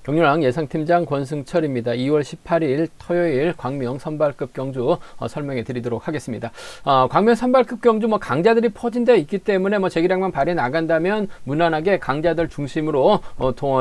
경륜왕 예상팀장 권승철입니다. 2월 18일 토요일 광명 선발급 경주 설명해 드리도록 하겠습니다. 광명 선발급 경주 강자들이 포진 데 있기 때문에 재기량만 발휘 나간다면 무난하게 강자들 중심으로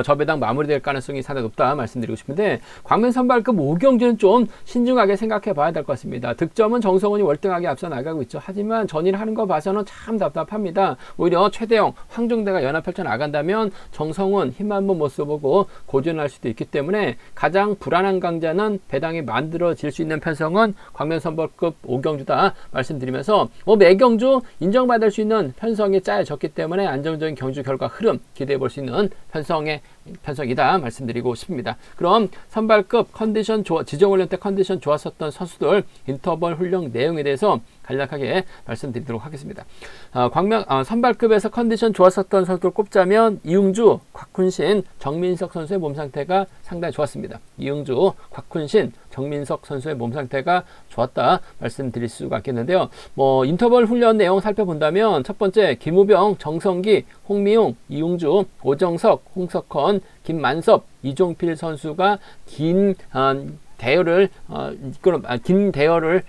저배당 마무리될 가능성이 상당히 높다 말씀드리고 싶은데, 광명 선발급 5경주는 좀 신중하게 생각해 봐야 될 것 같습니다. 득점은 정성훈이 월등하게 앞서 나가고 있죠. 하지만 전일 하는 거 봐서는 참 답답합니다. 오히려 최대영, 황종대가 연합 펼쳐 나간다면 정성훈 힘 한번 못 써보고 고전할 수도 있기 때문에 가장 불안한 강자는 배당이 만들어질 수 있는 편성은 광명 선발급 5경주다 말씀드리면서, 매경주 인정받을 수 있는 편성이 짜여졌기 때문에 안정적인 경주 결과 흐름 기대해 볼 수 있는 편성이다 말씀드리고 싶습니다. 그럼 선발급 컨디션 지정훈련 때 컨디션 좋았었던 선수들 인터벌 훈련 내용에 대해서 간략하게 말씀드리도록 하겠습니다. 광명 선발급에서 컨디션 좋았었던 선수들 꼽자면 이응주, 곽훈신, 정민석 선수의 몸 상태가 상당히 좋았습니다. 이응주, 곽훈신, 정민석 선수의 몸 상태가 좋았다 말씀드릴 수가 있겠는데요. 인터벌 훈련 내용 살펴본다면 첫 번째 김우병, 정성기, 홍미용, 이응주, 오정석, 홍석헌, 김만섭, 이종필 선수가 긴 대열을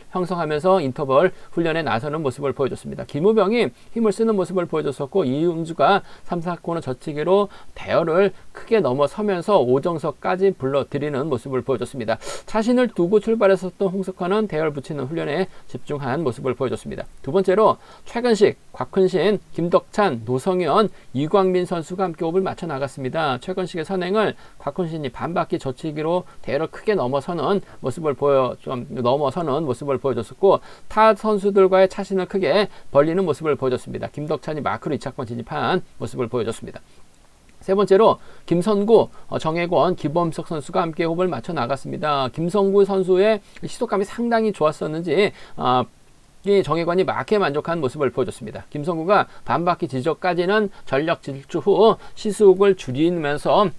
형성하면서 인터벌 훈련에 나서는 모습을 보여줬습니다. 김우병이 힘을 쓰는 모습을 보여줬었고, 이응주가 3, 4코너 젖히기로 대열을 크게 넘어서면서 오정석까지 불러들이는 모습을 보여줬습니다. 자신을 두고 출발했었던 홍석헌은 대열 붙이는 훈련에 집중한 모습을 보여줬습니다. 두 번째로 최근식, 곽훈신, 김덕찬, 노성현, 이광민 선수가 함께 호흡을 맞춰 나갔습니다. 최근식의 선행을 곽훈신이 반바퀴 젖히기로 대열을 크게 넘어서는 모습을 보여줬었고, 타 선수들과의 차신을 크게 벌리는 모습을 보여줬습니다. 김덕찬이 마크로 2차권 진입한 모습을 보여줬습니다. 세 번째로 김선구, 정혜권, 기범석 선수가 함께 호흡을 맞춰 나갔습니다. 김선구 선수의 시속감이 상당히 좋았었는지 정혜권이 막게 만족한 모습을 보여줬습니다. 김성구가 반바퀴 지적까지는 전력 질주 후 시속을 줄이면서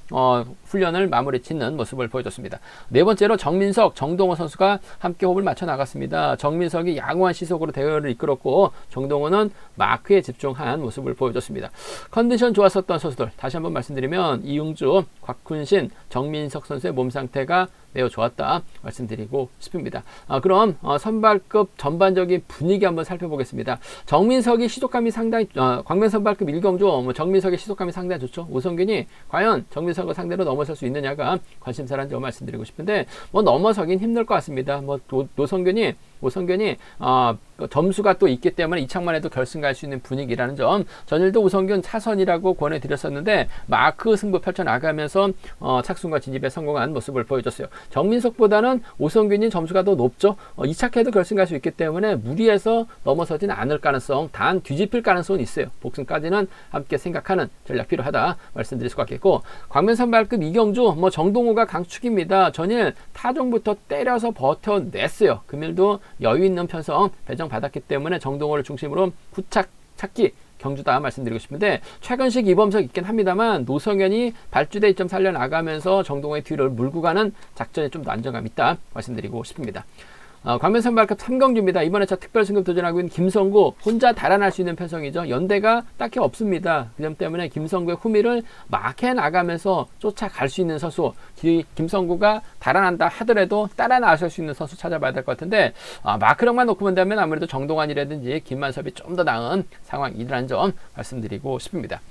훈련을 마무리 짓는 모습을 보여줬습니다. 네 번째로 정민석, 정동호 선수가 함께 호흡을 맞춰 나갔습니다. 정민석이 양호한 시속으로 대회를 이끌었고, 정동호는 마크에 집중한 모습을 보여줬습니다. 컨디션 좋았었던 선수들 다시 한번 말씀드리면 이응주, 곽훈신, 정민석 선수의 몸 상태가 매우 좋았다 말씀드리고 싶습니다. 그럼 선발급 전반적인 분위기 한번 살펴보겠습니다. 정민석이 시속감이 상당히 광명 선발급 1경주 정민석의 시속감이 상당히 좋죠. 오성균이 과연 정민석을 상대로 넘어설 수 있느냐가 관심사라는 점 말씀드리고 싶은데, 넘어서긴 힘들 것 같습니다. 오성균이 점수가 또 있기 때문에 이창만 해도 결승 갈 수 있는 분위기라는 점, 전일도 우성균 차선이라고 권해드렸었는데 마크 승부 펼쳐나가면서 착순과 진입에 성공한 모습을 보여줬어요. 정민석보다는 오성균이 점수가 더 높죠. 2착해도 결승 갈 수 있기 때문에 무리해서 넘어서진 않을 가능성, 단 뒤집힐 가능성은 있어요. 복승까지는 함께 생각하는 전략 필요하다 말씀드릴 수가 있겠고, 광명 선발급 2경주 정동호가 강축입니다. 전일 타종부터 때려서 버텨냈어요. 금일도 여유 있는 편성 배정 받았기 때문에 정동호를 중심으로 후착 찾기 경주다 말씀드리고 싶은데, 최근식 이범석 있긴 합니다만 노성현이 발주대 2점 살려나가면서 정동호의 뒤를 물고 가는 작전에 좀 더 안정감 있다 말씀드리고 싶습니다. 광명 선발급 3경주입니다. 이번에 특별 승급 도전하고 있는 김성구 혼자 달아날 수 있는 편성이죠. 연대가 딱히 없습니다. 그 점 때문에 김성구의 후미를 막해 나가면서 쫓아갈 수 있는 선수, 김성구가 달아난다 하더라도 따라 나설 수 있는 선수 찾아봐야 될 것 같은데, 마크력만 놓고 본다면 아무래도 정동환이라든지 김만섭이 좀 더 나은 상황이라는 점 말씀드리고 싶습니다.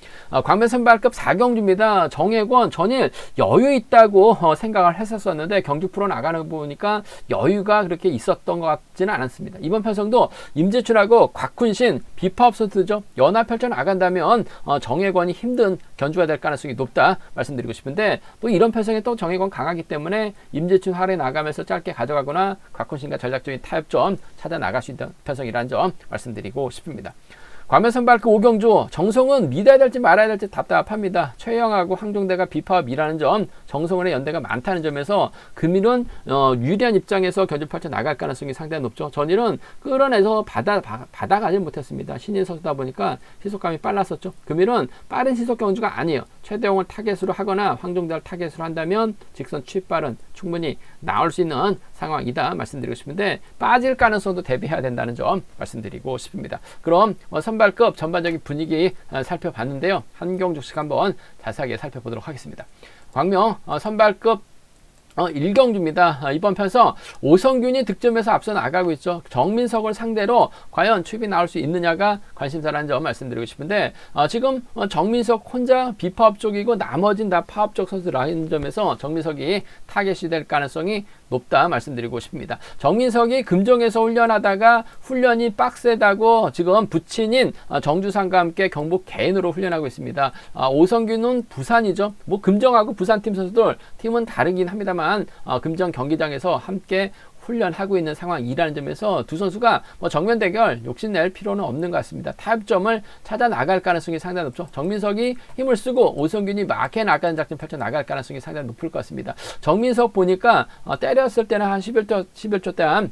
광명 선발급 4경주입니다. 정혜권 전일 여유 있다고 생각을 했었는데 경주 프로 나가는 거 보니까 여유가 그렇게 있었던 것 같지는 않았습니다. 이번 편성도 임재춘하고 곽훈신, 비파업 선수죠. 연합 펼쳐 나간다면 정혜권이 힘든 견주가 될 가능성이 높다 말씀드리고 싶은데, 또 이런 편성에 또 정혜권 강하기 때문에 임재춘 할에 나가면서 짧게 가져가거나 곽훈신과 전략적인 타협점 찾아 나갈 수 있는 편성이라는 점 말씀드리고 싶습니다. 광명 선발급 5경주 정성은 믿어야 될지 말아야 될지 답답합니다. 최영하고 황종대가 비파업이라는 점, 정성은의 연대가 많다는 점에서 금일은 유리한 입장에서 견주 펼쳐 나갈 가능성이 상당히 높죠. 전일은 끌어내서 받아가지 못했습니다. 신인 선수다 보니까 시속감이 빨랐었죠. 금일은 빠른 시속 경주가 아니에요. 최대용을 타겟으로 하거나 황종대를 타겟으로 한다면 직선 취발은 충분히 나올 수 있는 상황이다 말씀드리고 싶은데, 빠질 가능성도 대비해야 된다는 점 말씀드리고 싶습니다. 그럼 선발 선발급 전반적인 분위기 살펴봤는데요. 한경주식 한번 자세하게 살펴보도록 하겠습니다. 광명 선발급 1경주입니다. 이번 편성 오성균이 득점에서 앞서 나가고 있죠. 정민석을 상대로 과연 투입이 나올 수 있느냐가 관심사라는 점 말씀드리고 싶은데 지금 정민석 혼자 비파업 쪽이고 나머진 다 파업 쪽 선수라는 점에서 정민석이 타겟이 될 가능성이 높다 말씀드리고 싶습니다. 정민석이 금정에서 훈련하다가 훈련이 빡세다고 지금 부친인 정주상과 함께 경북 개인으로 훈련하고 있습니다. 오성균은 부산이죠. 뭐 금정하고 부산팀 선수들 팀은 다르긴 합니다만 금정 경기장에서 함께 훈련하고 있는 상황이라는 점에서 두 선수가 뭐 정면 대결 욕심낼 필요는 없는 것 같습니다. 타협점을 찾아 나갈 가능성이 상당히 높죠. 정민석이 힘을 쓰고 오성균이 막해 나가는 작전 펼쳐 나갈 가능성이 상당히 높을 것 같습니다. 정민석 보니까 때렸을 때는 한 11초 때 한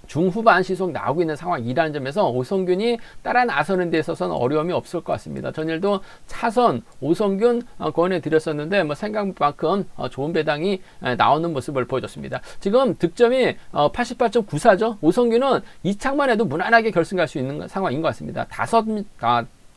중후반 시속 나오고 있는 상황이라는 점에서 오성균이 따라 나서는 데 있어서는 어려움이 없을 것 같습니다. 전일도 차선 오성균 권해드렸었는데 뭐 생각만큼 좋은 배당이 나오는 모습을 보여줬습니다. 지금 득점이 88.94죠. 오성균은 이착만 해도 무난하게 결승 갈 수 있는 상황인 것 같습니다.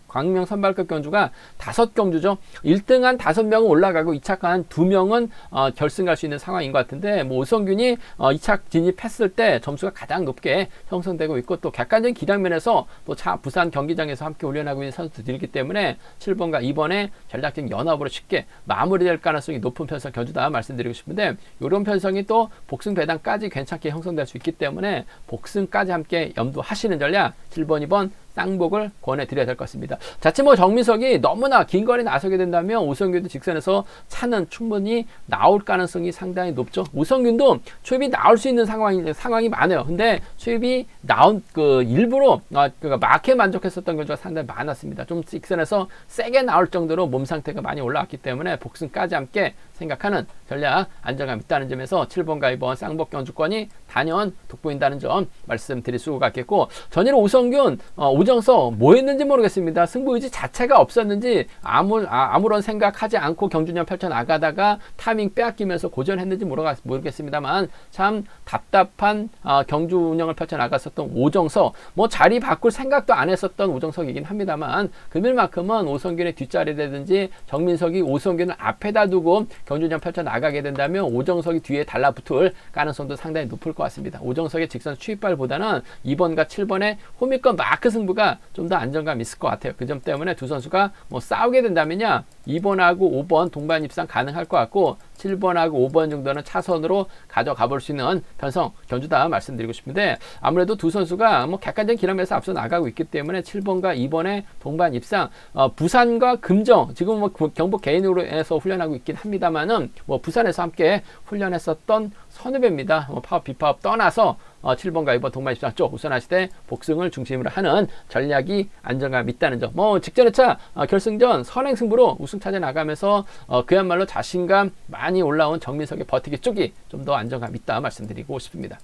광명 선발급 경주가 5경주죠. 1등한 5명은 올라가고 2착한 2명은 결승 갈 수 있는 상황인 것 같은데 뭐 오성균이 2착 진입했을 때 점수가 가장 높게 형성되고 있고 또 객관적인 기량면에서 또 부산 경기장에서 함께 훈련하고 있는 선수들이기 때문에 7번과 2번에 전략적인 연합으로 쉽게 마무리될 가능성이 높은 편성 경주다 말씀드리고 싶은데 이런 편성이 또 복승 배당까지 괜찮게 형성될 수 있기 때문에 복승까지 함께 염두하시는 전략 7번, 2번 쌍복을 권해드려야 될 것 같습니다. 자칫 뭐 정민석이 너무나 긴 거리 나서게 된다면 오성균도 직선에서 차는 충분히 나올 가능성이 상당히 높죠. 오성균도 초입이 나올 수 있는 상황이 많아요. 근데 초입이 나온 일부러 막에 만족했었던 경우가 상당히 많았습니다. 좀 직선에서 세게 나올 정도로 몸 상태가 많이 올라왔기 때문에 복승까지 함께 생각하는 전략 안정감 있다는 점에서 7번과 2번 쌍복 경주권이 단연 돋보인다는 점 말씀드릴 수가 있겠고 전일 오성균 오정서 뭐 했는지 모르겠습니다. 승부 의지 자체가 없었는지 아무런 생각하지 않고 경주년 펼쳐나가다가 타이밍 빼앗기면서 고전했는지 모르겠습니다만 참 답답한 경주 운영을 펼쳐나갔었던 오정서 뭐 자리 바꿀 생각도 안 했었던 오정석이긴 합니다만 금일만큼은 오성균의 뒷자리라든지 정민석이 오성균을 앞에다 두고 경주년 펼쳐나가게 된다면 오정석이 뒤에 달라붙을 가능성도 상당히 높을 것 같습니다. 오정석의 직선 추입발보다는 2번과 7번의 호미권 마크 승부가 좀 더 안정감 있을 것 같아요. 그 점 때문에 두 선수가 뭐 싸우게 된다면야 2번하고 5번 동반 입상 가능할 것 같고 7번하고 5번 정도는 차선으로 가져가 볼 수 있는 편성 경주다 말씀드리고 싶은데 아무래도 두 선수가 뭐 객관적인 기량에서 앞서 나가고 있기 때문에 7번과 2번의 동반 입상 부산과 금정 지금 뭐 경북 개인으로 해서 훈련하고 있긴 합니다만은 뭐 부산에서 함께 훈련했었던 선후배입니다. 파업 비파업 떠나서 7번과 2번 동반 입상 쪽 우선하시되 복승을 중심으로 하는 전략이 안정감 있다는 점. 뭐 직전회차 결승전 선행승부로 우승 차지해 나가면서 그야말로 자신감 많이 올라온 정민석의 버티기 쪽이 좀 더 안정감 있다 말씀드리고 싶습니다.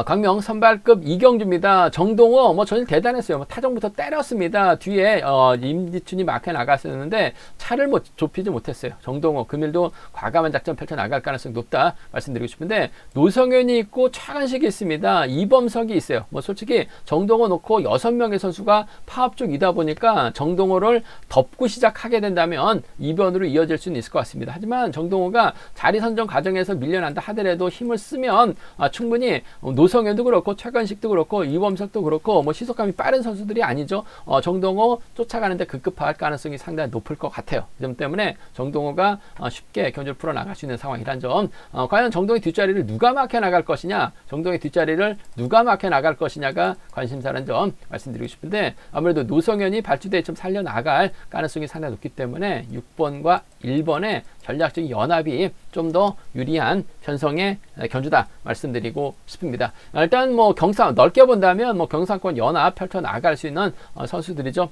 광명 선발급 2경주입니다. 정동호 뭐 전일 대단했어요. 타정부터 때렸습니다. 뒤에 임지춘이 막혀 나갔었는데 차를 뭐 좁히지 못했어요. 정동호 금일도 과감한 작전 펼쳐 나갈 가능성이 높다 말씀드리고 싶은데 노성현이 있고 최간식이 있습니다. 이범석이 있어요. 뭐 솔직히 정동호 놓고 6명의 선수가 파업 쪽이다 보니까 정동호를 덮고 시작하게 된다면 이변으로 이어질 수는 있을 것 같습니다. 하지만 정동호가 자리 선정 과정에서 밀려난다 하더라도 힘을 쓰면 충분히 노성현도 그렇고 최건식도 그렇고 이범석도 그렇고 뭐 시속감이 빠른 선수들이 아니죠. 정동호 쫓아가는데 급급할 가능성이 상당히 높을 것 같아요. 이 점 때문에 정동호가 쉽게 경주를 풀어나갈 수 있는 상황이란 점. 과연 정동의 뒷자리를 누가 막혀 나갈 것이냐, 정동의 뒷자리를 누가 막혀 나갈 것이냐가 관심사라는 점 말씀드리고 싶은데 아무래도 노성현이 발주대에 좀 살려나갈 가능성이 상당히 높기 때문에 6번과 1번의 전략적인 연합이 좀 더 유리한 편성의 경주다 말씀드리고 싶습니다. 일단 뭐 경상 넓게 본다면 뭐 경상권 연합 펼쳐 나갈 수 있는 선수들이죠.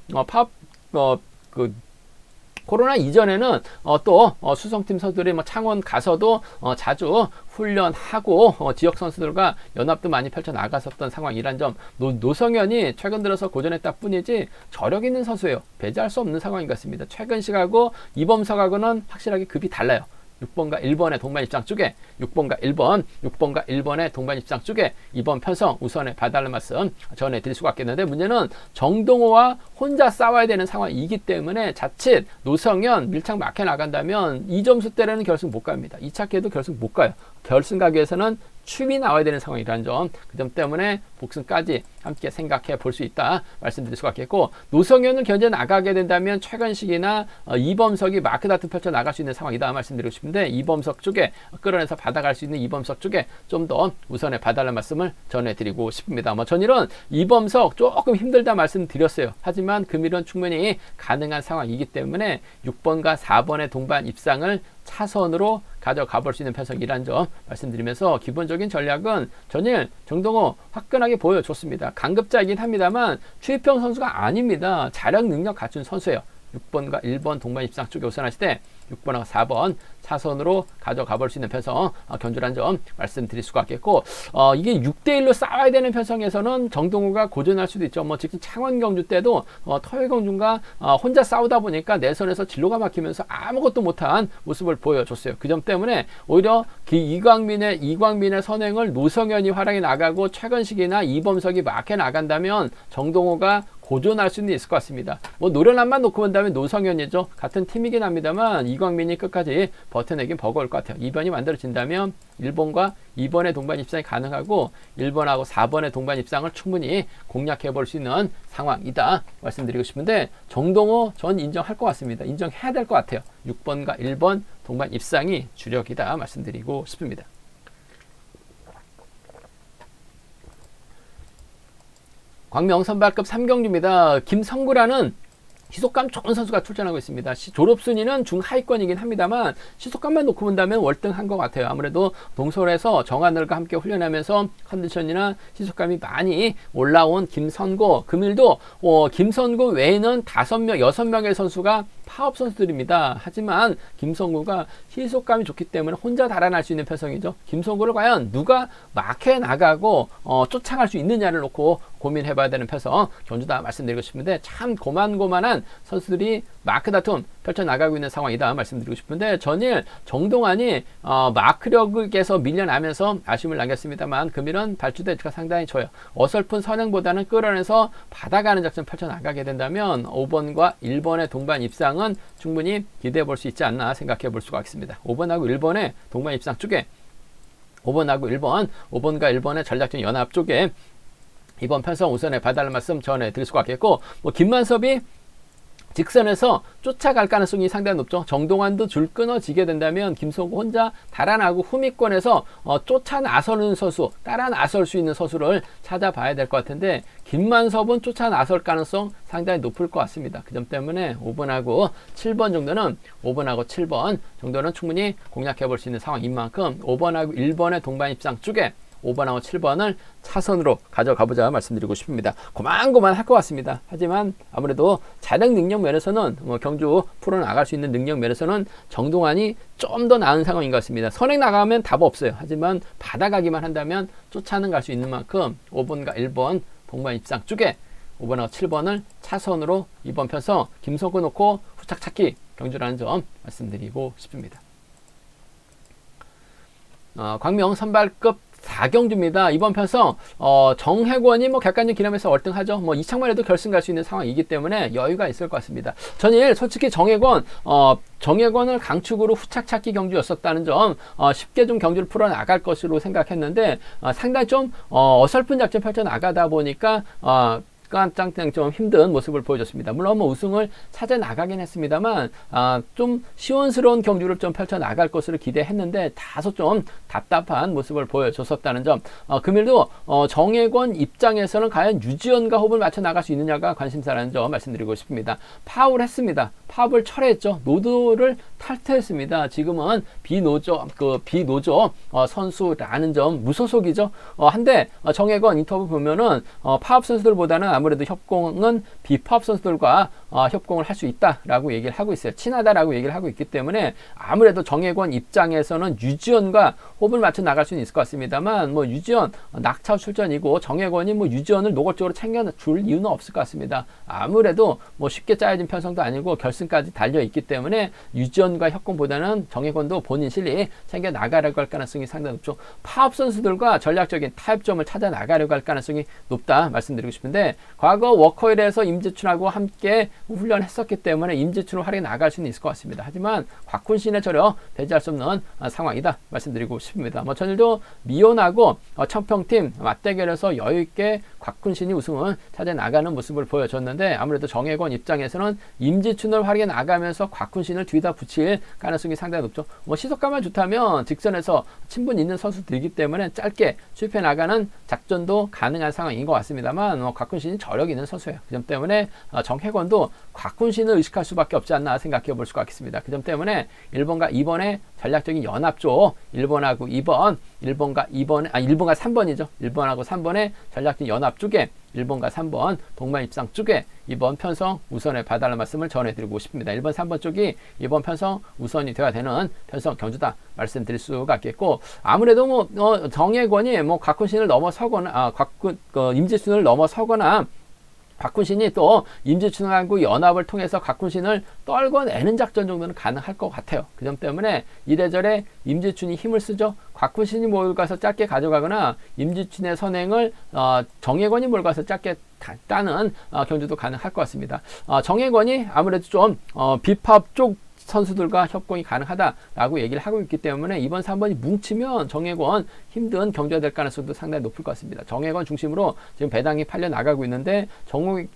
코로나 이전에는 또 수성팀 선수들이 뭐 창원 가서도 자주 훈련하고 지역 선수들과 연합도 많이 펼쳐 나갔었던 상황이란 점. 노성현이 최근 들어서 고전했다 뿐이지 저력 있는 선수예요. 배제할 수 없는 상황인 것 같습니다. 최근식하고 이범석하고는 확실하게 급이 달라요. 6번과 1번의 동반 입장 쪽에 6번과 1번의 동반 입장 쪽에 이번 편성 우선에 봐달라는 말씀 전해드릴 수가 있겠는데, 문제는 정동호와 혼자 싸워야 되는 상황이기 때문에 자칫 노성현 밀착 막혀 나간다면 2점수 때려는 결승 못 갑니다. 2차 기회도 결승 못 가요. 결승 가기 위해서는 춤이 나와야 되는 상황이라는 점, 그 점 때문에 복승까지 함께 생각해 볼 수 있다 말씀드릴 수가 있겠고, 노성현을 견제 나가게 된다면 최건식이나 이범석이 마크 다툼 펼쳐 나갈 수 있는 상황이다 말씀드리고 싶은데, 이범석 쪽에 끌어내서 받아갈 수 있는 이범석 쪽에 좀 더 우선에 봐달라는 말씀을 전해드리고 싶습니다. 전일은 이범석 조금 힘들다 말씀드렸어요. 하지만 금일은 충분히 가능한 상황이기 때문에 6번과 4번의 동반 입상을 차선으로 가져가 볼 수 있는 편성이라는 점 말씀드리면서, 기본적인 전략은 전일 정동호 화끈하게 보여줬습니다. 강급자이긴 합니다만 추이평 선수가 아닙니다. 자력 능력 갖춘 선수예요. 6번과 1번 동반 입상 쪽에 우선하실 때 6번하고 4번 차선으로 가져가 볼 수 있는 편성 견주란 점 말씀드릴 수가 있겠고, 이게 6대1로 싸워야 되는 편성에서는 정동호가 고전할 수도 있죠. 지금 창원 경주 때도 터외 경주가 혼자 싸우다 보니까 내선에서 진로가 막히면서 아무것도 못한 모습을 보여줬어요. 그 점 때문에 오히려 이광민의 선행을 노성현이 활약해 나가고 최건식이나 이범석이 막혀 나간다면 정동호가 고전할 수는 있을 것 같습니다. 노련함만 놓고 본다면 노성현이죠. 같은 팀이긴 합니다만 이광민이 끝까지 버텨내긴 버거울 것 같아요. 2번이 만들어진다면 1번과 2번의 동반 입상이 가능하고 1번하고 4번의 동반 입상을 충분히 공략해 볼 수 있는 상황이다 말씀드리고 싶은데, 정동호 전 인정할 것 같습니다. 인정해야 될 것 같아요. 6번과 1번 동반 입상이 주력이다 말씀드리고 싶습니다. 광명 선발급 3경주입니다. 김성구라는 시속감 좋은 선수가 출전하고 있습니다. 졸업순위는 중하위권이긴 합니다만 시속감만 놓고 본다면 월등한 것 같아요. 아무래도 동솔에서 정하늘과 함께 훈련하면서 컨디션이나 시속감이 많이 올라온 김선고, 금일도 김선고 외에는 5명, 6명의 선수가 파업 선수들입니다. 하지만 김성구가 시속감이 좋기 때문에 혼자 달아날 수 있는 편성이죠. 김성구를 과연 누가 막해 나가고 쫓아갈 수 있느냐를 놓고 고민해 봐야 되는 편성 견주다 말씀드리고 싶은데, 참 고만고만한 선수들이 마크 다툼 펼쳐 나가고 있는 상황이다 말씀드리고 싶은데, 전일 정동환이 마크력에서 밀려나면서 아쉬움을 남겼습니다만 금일은 발주대가 상당히 좋아요. 어설픈 선행보다는 끌어내서 받아가는 작전 펼쳐 나가게 된다면 5번과 1번의 동반 입상은 충분히 기대해 볼 수 있지 않나 생각해 볼 수가 있습니다. 5번하고 1번의 동반 입상 쪽에 5번과 1번의 전략적 연합 쪽에 이번 편성 우선에 봐달라는 말씀 전해드릴 수가 있겠고, 김만섭이 직선에서 쫓아갈 가능성이 상당히 높죠. 정동환도 줄 끊어지게 된다면 김성구 혼자 달아나고 후미권에서 쫓아 나서는 선수, 따라 나설 수 있는 선수를 찾아봐야 될 것 같은데, 김만섭은 쫓아 나설 가능성 상당히 높을 것 같습니다. 그 점 때문에 5번하고 7번 정도는 충분히 공략해 볼 수 있는 상황인 만큼 5번하고 1번의 동반 입상 쪽에 5번하고 7번을 차선으로 가져가보자 말씀드리고 싶습니다. 고만고만 할 것 같습니다. 하지만 아무래도 자력 능력 면에서는 경주 풀어나갈 수 있는 능력 면에서는 정동환이 좀 더 나은 상황인 것 같습니다. 선행 나가면 답 없어요. 하지만 받아가기만 한다면 쫓아는 갈 수 있는 만큼 5번과 1번 동반 입상 쪽에 5번하고 7번을 차선으로 이번 편성 김성구 놓고 후착 찾기 경주라는 점 말씀드리고 싶습니다. 광명 선발급 4경주입니다. 이번 편성 정혜권이 객관적 기념에서 월등하죠. 이창만 해도 결승 갈 수 있는 상황이기 때문에 여유가 있을 것 같습니다. 전일 솔직히 정혜권을 강축으로 후착 찾기 경주였었다는 점, 쉽게 좀 경주를 풀어 나갈 것으로 생각했는데 상당히 좀 어설픈 작전 펼쳐 나가다 보니까 깡짱 좀 힘든 모습을 보여줬습니다. 물론 우승을 찾아 나가긴 했습니다만 좀 시원스러운 경주를 좀 펼쳐 나갈 것으로 기대했는데 다소 좀 답답한 모습을 보여줬었다는 점, 금일도 정혜권 입장에서는 과연 유지연과 호흡을 맞춰 나갈 수 있느냐가 관심사라는 점 말씀드리고 싶습니다. 파업을 했습니다. 파업을 철회했죠. 노조를 탈퇴했습니다. 지금은 비노조 선수라는 점, 무소속이죠. 한데 정혜권 인터뷰 보면은 파업 선수들보다는 아무래도 협공은 비파업 선수들과 협공을 할 수 있다라고 얘기를 하고 있어요. 친하다라고 얘기를 하고 있기 때문에 아무래도 정혜권 입장에서는 유지원과 호흡을 맞춰 나갈 수는 있을 것 같습니다만 뭐 유지원 낙차 출전이고 정혜권이 뭐 유지원을 노골적으로 챙겨줄 이유는 없을 것 같습니다. 아무래도 뭐 쉽게 짜여진 편성도 아니고 결승까지 달려 있기 때문에 유지원과 협공보다는 정혜권도 본인 실리 챙겨 나가려고 할 가능성이 상당히 높죠. 파업 선수들과 전략적인 타협점을 찾아 나가려고 할 가능성이 높다 말씀드리고 싶은데, 과거 워커힐에서 임재춘하고 함께 훈련했었기 때문에 임재춘을 활용해 나갈 수는 있을 것 같습니다. 하지만 곽훈신에 절여 배제할 수 없는 상황이다 말씀드리고 싶습니다. 뭐 전일도 미온하고 청평팀 맞대결에서 여유있게 곽훈신이 우승을 찾아 나가는 모습을 보여줬는데, 아무래도 정혜권 입장에서는 임재춘을 활용해 나가면서 곽훈신을 뒤다 붙일 가능성이 상당히 높죠. 뭐 시속감만 좋다면 직선에서 친분 있는 선수들이기 때문에 짧게 수입해 나가는 작전도 가능한 상황인 것 같습니다만, 곽훈신이 저력 있는 선수예요. 그 점 때문에 정혜권도 곽훈신을 의식할 수밖에 없지 않나 생각해 볼 수가 있겠습니다. 그 점 때문에 1번과 2번의 전략적인 연합 쪽, 1번하고 2번, 1번과 3번이죠. 1번하고 3번의 전략적인 연합 쪽에 1번과 3번 동반 입상 쪽에 이번 편성 우선에 봐달라는 말씀을 전해드리고 싶습니다. 1번, 3번 쪽이 이번 편성 우선이 되어야 되는 편성 경주다 말씀드릴 수가 있겠고, 아무래도 뭐 정혜권이 뭐 곽훈신을 넘어서거나 임재춘을 넘어서거나 곽훈신이 또 임재춘하고 연합을 통해서 곽훈신을 떨궈내는 작전 정도는 가능할 것 같아요. 그 점 때문에 이래저래 임재춘이 힘을 쓰죠. 곽훈신이 몰가서 짧게 가져가거나 임재춘의 선행을 정혜권이 몰가서 짧게 따는 경주도 가능할 것 같습니다. 정혜권이 아무래도 좀 비팝 쪽 선수들과 협공이 가능하다라고 얘기를 하고 있기 때문에 2번, 3번이 뭉치면 정혜권 힘든 경주가 될 가능성도 상당히 높을 것 같습니다. 정혜권 중심으로 지금 배당이 팔려 나가고 있는데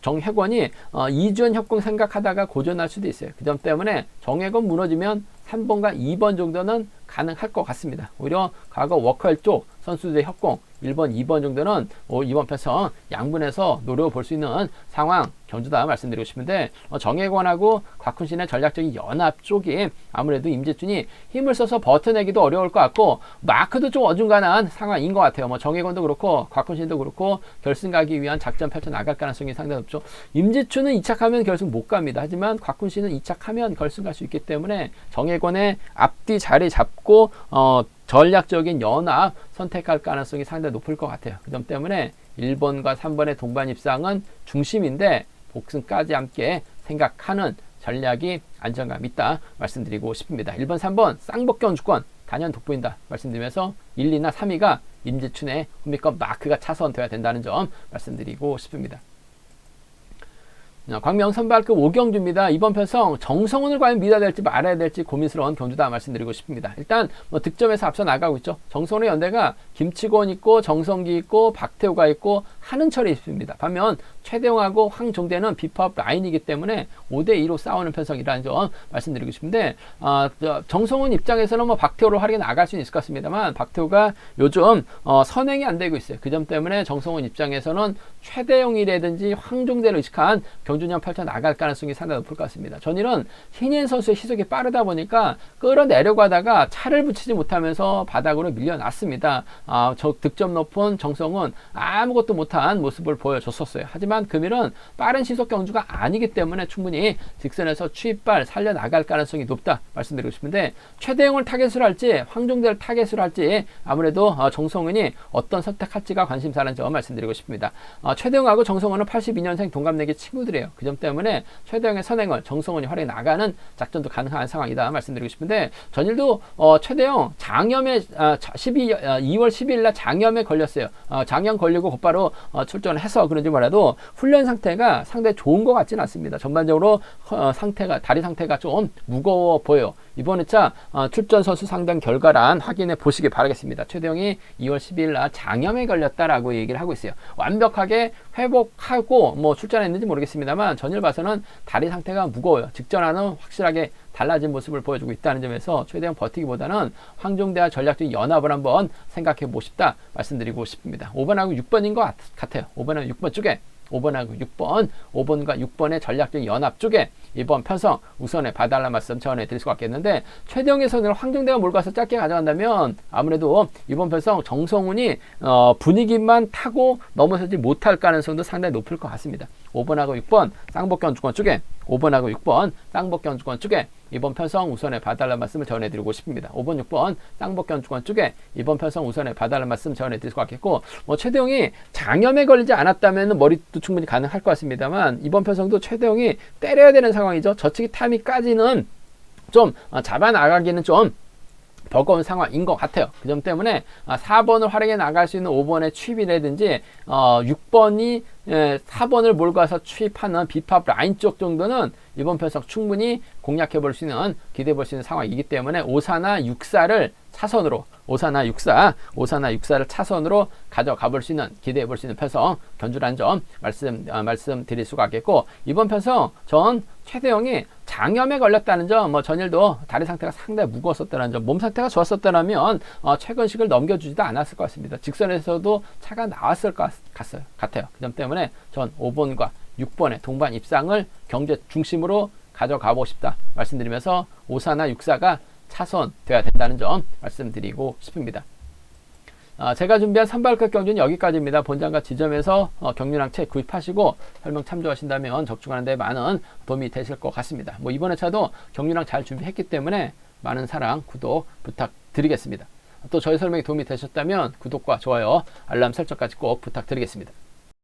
정혜권이 이주연 협공 생각하다가 고전할 수도 있어요. 그 점 때문에 정혜권 무너지면 3번과 2번 정도는 가능할 것 같습니다. 오히려 과거 워커힐 쪽 선수들의 협공 1번, 2번 정도는 이번 편성 양분해서 노려볼 수 있는 상황 경주다 말씀드리고 싶은데, 정혜권하고 곽훈신의 전략적인 연합 쪽이 아무래도 임재춘이 힘을 써서 버텨내기도 어려울 것 같고 마크도 좀 어중간한 상황인 것 같아요. 뭐 정혜권도 그렇고 곽훈신도 그렇고 결승 가기 위한 작전 펼쳐 나갈 가능성이 상당히 높죠. 임재춘은 2착하면 결승 못 갑니다. 하지만 곽훈신은 2착하면 결승 갈 수 있기 때문에 정혜권의 앞뒤 자리 잡고 전략적인 연합 선택할 가능성이 상당히 높을 것 같아요. 그 점 때문에 1번과 3번의 동반 입상은 중심인데 복승까지 함께 생각하는 전략이 안정감 있다 말씀드리고 싶습니다. 1번, 3번 쌍복경 주권 단연 돋보인다 말씀드리면서 1, 2나 3위가 임재춘의 홈미권 마크가 차선되어야 된다는 점 말씀드리고 싶습니다. 광명 선발급 5경주입니다. 이번 편성 정성훈을 과연 믿어야 될지 말아야 될지 고민스러운 경주다 말씀드리고 싶습니다. 일단 뭐 득점에서 앞서 나가고 있죠. 정성훈의 연대가 김치곤 있고 정성기 있고 박태호가 있고 한은철이 있습니다. 반면 최대용하고 황종대는 비파업 라인이기 때문에 5대2로 싸우는 편성이라는 점 말씀드리고 싶은데, 정성훈 입장에서는 뭐 박태호를 활용해 나갈 수는 있을 것 같습니다만 박태호가 요즘 선행이 안 되고 있어요. 그 점 때문에 정성훈 입장에서는 최대용이라든지 황종대를 의식한 경주년 펼쳐 나갈 가능성이 상당히 높을 것 같습니다. 전일은 신인 선수의 시속이 빠르다 보니까 끌어내려고 하다가 차를 붙이지 못하면서 바닥으로 밀려났습니다. 저 득점 높은 정성훈 아무것도 못한 모습을 보여줬었어요. 하지만 금일은 빠른 시속 경주가 아니기 때문에 충분히 직선에서 추입발 살려나갈 가능성이 높다 말씀드리고 싶은데, 최대용을 타겟으로 할지 황종대를 타겟으로 할지 아무래도 정성훈이 어떤 선택할지가 관심사라는 점 말씀드리고 싶습니다. 최대용하고 정성훈은 82년생 동갑내기 친구들이에요. 그 점 때문에 최대용의 선행을 정성훈이 활용해 나가는 작전도 가능한 상황이다 말씀드리고 싶은데, 전일도 최대용 장염에 2월 10일 날 장염에 걸렸어요. 장염 걸리고 곧바로 출전을 해서 그런지 몰라도 훈련 상태가 상당히 좋은 것 같지는 않습니다. 전반적으로 다리 상태가 좀 무거워 보여요. 이번 회차 출전 선수 상당 결과란 확인해 보시기 바라겠습니다. 최대용이 2월 10일 날 장염에 걸렸다라고 얘기를 하고 있어요. 완벽하게 회복하고 뭐 출전했는지 모르겠습니다만 전일 봐서는 다리 상태가 무거워요. 직전와는 확실하게 달라진 모습을 보여주고 있다는 점에서 최대용 버티기보다는 황종대와 전략적인 연합을 한번 생각해 보고 싶다 말씀드리고 싶습니다. 5번하고 6번인 것 같아요. 5번하고 6번 쪽에 5번하고 6번, 5번과 6번의 전략적 연합 쪽에 이번 편성 우선에 봐달라는 말씀 전해드릴 수가 있겠는데, 최대형 예선을 황정대가 몰고 가서 짧게 가져간다면 아무래도 이번 편성 정성훈이 분위기만 타고 넘어서지 못할 가능성도 상당히 높을 것 같습니다. 5번하고 6번 쌍복견주권 쪽에, 5번하고 6번 쌍복견주권 쪽에 이번 편성 우선에 봐달라는 말씀을 전해드리고 싶습니다. 5번, 6번 쌍복견주권 쪽에 이번 편성 우선에 봐달라는 말씀 전해드릴 수 같겠고, 최대형이 장염에 걸리지 않았다면 머리도 충분히 가능할 것 같습니다만, 이번 편성도 최대형이 때려야 되는 상황이죠. 저치기 타이밍까지는 좀 잡아나가기는 좀 버거운 상황인 것 같아요. 그 점 때문에 4번을 활용해 나갈 수 있는 5번의 추입이라든지 6번이 4번을 몰고 가서 추입하는 비팝 라인 쪽 정도는 이번 편성 충분히 공략해 볼 수 있는, 기대해 볼 수 있는 상황이기 때문에 5사나 6사를 차선으로, 5사나 6사를 차선으로 가져가 볼 수 있는, 기대해 볼 수 있는 편성 견주라는 점 말씀드릴 수가 있겠고, 이번 편성 전 최대형이 장염에 걸렸다는 점, 전일도 다리 상태가 상당히 무거웠었다는 점, 몸 상태가 좋았었다면 최근식을 넘겨주지도 않았을 것 같습니다. 직선에서도 차가 나왔을 것 같아요. 그 점 때문에 전 5번과 6번의 동반 입상을 경제 중심으로 가져가고 싶다 말씀드리면서 5사나 6사가 차선돼야 된다는 점 말씀드리고 싶습니다. 제가 준비한 선발급 경주는 여기까지입니다. 본장과 지점에서 경륜항 책 구입하시고 설명 참조하신다면 적중하는 데 많은 도움이 되실 것 같습니다. 이번 회차도 경륜항 잘 준비했기 때문에 많은 사랑, 구독 부탁드리겠습니다. 또 저희 설명이 도움이 되셨다면 구독과 좋아요, 알람 설정까지 꼭 부탁드리겠습니다.